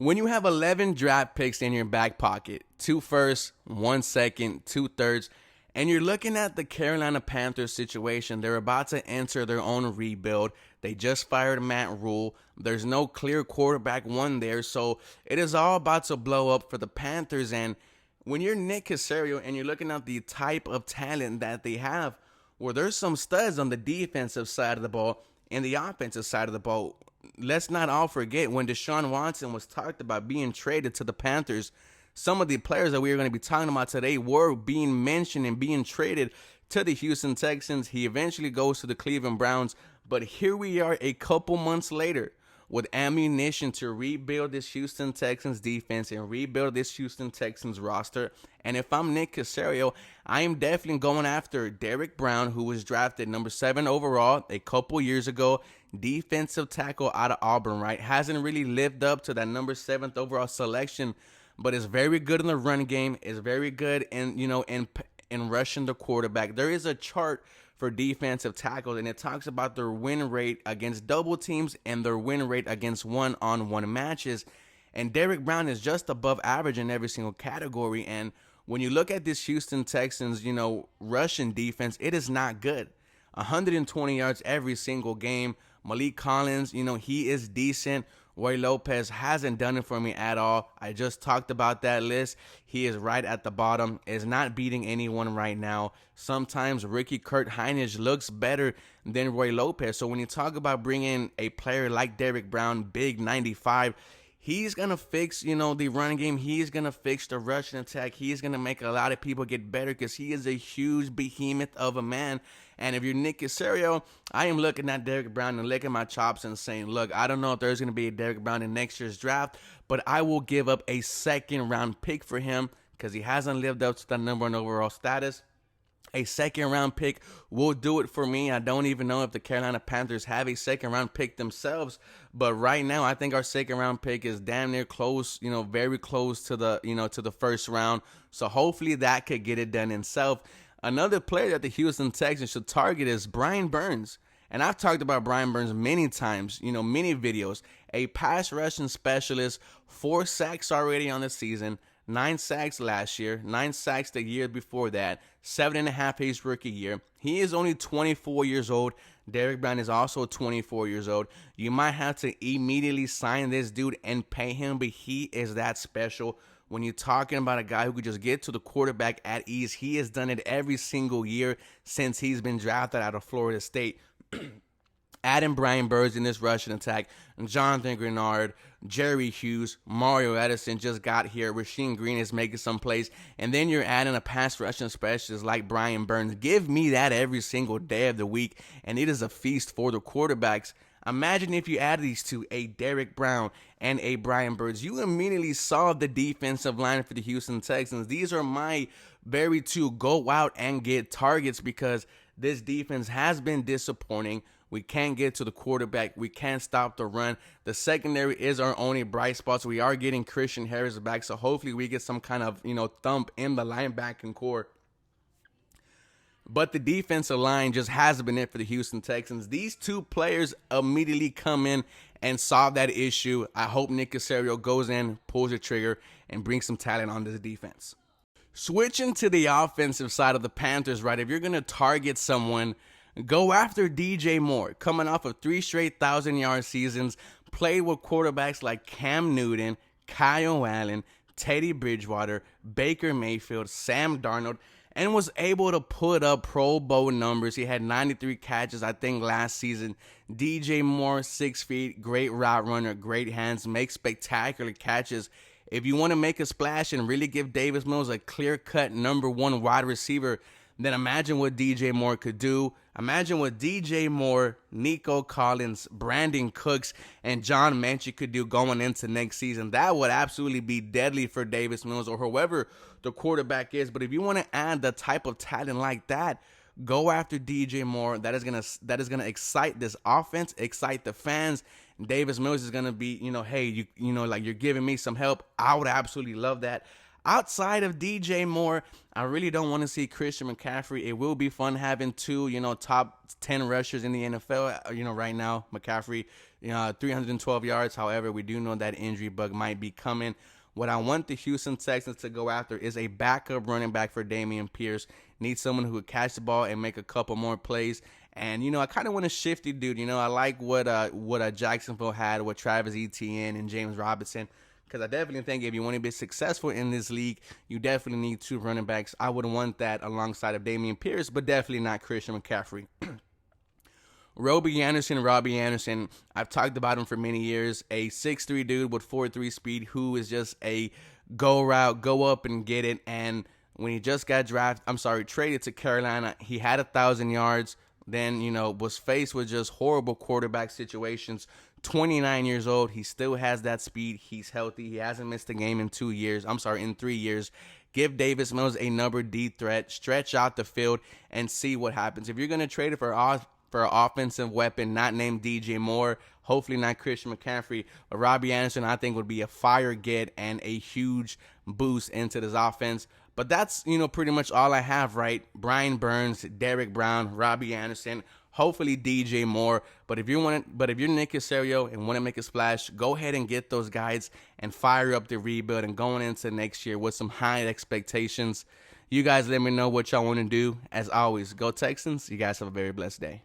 When you have 11 draft picks in your back pocket, 2 firsts, 1 second, 2 thirds, and you're looking at the Carolina Panthers situation, they're about to enter their own rebuild. They just fired Matt Rule. There's no clear quarterback one there, so it is all about to blow up for the Panthers. And when you're Nick Caserio and you're looking at the type of talent that they have, well, there's some studs on the defensive side of the ball and the offensive side of the ball. Let's not all forget when Deshaun Watson was talked about being traded to the Panthers, some of the players that we are going to be talking about today were being mentioned and being traded to the Houston Texans. He eventually goes to the Cleveland Browns, but here we are a couple months later with ammunition to rebuild this Houston Texans defense and rebuild this Houston Texans roster. And if I'm Nick Caserio, I am definitely going after Derrick Brown, who was drafted number 7 overall a couple years ago, defensive tackle out of Auburn, right? Hasn't really lived up to that number 7th overall selection, but is very good in the run game, is very good in rushing the quarterback. There is a chart for defensive tackles, and it talks about their win rate against double teams and their win rate against one-on-one matches. And Derrick Brown is just above average in every single category. And when you look at this Houston Texans, rushing defense, it is not good. 120 yards every single game. Malik Collins, he is decent. Roy Lopez hasn't done it for me at all. I just talked about that list. He is right at the bottom, is not beating anyone right now. Sometimes Ricky Kurt Heinrich looks better than Roy Lopez. So when you talk about bringing a player like Derrick Brown, big 95, he's going to fix, the run game. He's going to fix the rushing attack. He's going to make a lot of people get better because he is a huge behemoth of a man. And if you're Nick Caserio, I am looking at Derrick Brown and licking my chops and saying, look, I don't know if there's going to be a Derrick Brown in next year's draft, but I will give up a second-round pick for him because he hasn't lived up to that number 1 overall status. A second-round pick will do it for me. I don't even know if the Carolina Panthers have a second-round pick themselves, but right now I think our second-round pick is damn near close, very close to the, to the first round. So hopefully that could get it done itself. Another player that the Houston Texans should target is Brian Burns. And I've talked about Brian Burns many times, many videos. A pass rushing specialist, 4 sacks already on the season, 9 sacks last year, 9 sacks the year before that, 7.5 his rookie year. He is only 24 years old. Derrick Brown is also 24 years old. You might have to immediately sign this dude and pay him, but he is that special. When you're talking about a guy who could just get to the quarterback at ease, he has done it every single year since he's been drafted out of Florida State. Adding Brian Burns in this rushing attack, Jonathan Grenard, Jerry Hughes, Mario Edison just got here. Rasheem Green is making some plays. And then you're adding a pass rushing specialist like Brian Burns. Give me that every single day of the week, and it is a feast for the quarterbacks. Imagine if you add these two, a Derrick Brown and a Brian Burns. You immediately solve the defensive line for the Houston Texans. These are my very two go out and get targets because this defense has been disappointing. We can't get to the quarterback. We can't stop the run. The secondary is our only bright spots. We are getting Christian Harris back, so hopefully we get some kind of, thump in the linebacking core. But the defensive line just hasn't been it for the Houston Texans. These two players immediately come in and solve that issue. I hope Nick Caserio goes in, pulls the trigger, and brings some talent on this defense. Switching to the offensive side of the Panthers, right? If you're going to target someone, go after DJ Moore. Coming off of 3 straight 1,000-yard seasons, played with quarterbacks like Cam Newton, Kyle Allen, Teddy Bridgewater, Baker Mayfield, Sam Darnold, and was able to put up Pro Bowl numbers. He had 93 catches, I think, last season. DJ Moore, 6 feet, great route runner, great hands, makes spectacular catches. If you want to make a splash and really give Davis Mills a clear-cut number 1 wide receiver, then imagine what DJ Moore could do. Imagine what DJ Moore, Nico Collins, Brandon Cooks, and John Mechie could do going into next season. That would absolutely be deadly for Davis Mills or whoever the quarterback is. But if you want to add the type of talent like that, go after DJ Moore. That is gonna excite this offense, excite the fans. Davis Mills is gonna be, hey, like you're giving me some help. I would absolutely love that. Outside of DJ Moore, I really don't want to see Christian McCaffrey. It will be fun having 2, top 10 rushers in the NFL, right now. McCaffrey 312 yards. However, we do know that injury bug might be coming. What I want the Houston Texans to go after is a backup running back for Dameon Pierce. Need someone who would catch the ball and make a couple more plays. And, I kind of want a shifty dude. I like what Jacksonville had with Travis Etienne and James Robinson. Because I definitely think if you want to be successful in this league, you definitely need 2 running backs. I would want that alongside of Dameon Pierce, but definitely not Christian McCaffrey. Robbie Anderson, I've talked about him for many years. A 6'3 dude with 4'3 speed who is just a go route, go up and get it. And when he just got traded to Carolina, he had 1,000 yards. Then, was faced with just horrible quarterback situations. 29 years old. He still has that speed. He's healthy. He hasn't missed a game in 3 years. Give Davis Mills a number D threat. Stretch out the field and see what happens. If you're going to trade it for an offensive weapon not named DJ Moore, hopefully not Christian McCaffrey, but Robbie Anderson, I think would be a fire get and a huge boost into this offense. But that's, pretty much all I have, right? Brian Burns, Derek Brown, Robbie Anderson, hopefully DJ Moore. But if you're Nick Caserio and want to make a splash, go ahead and get those guys and fire up the rebuild and going into next year with some high expectations. You guys let me know what y'all want to do. As always, go Texans. You guys have a very blessed day.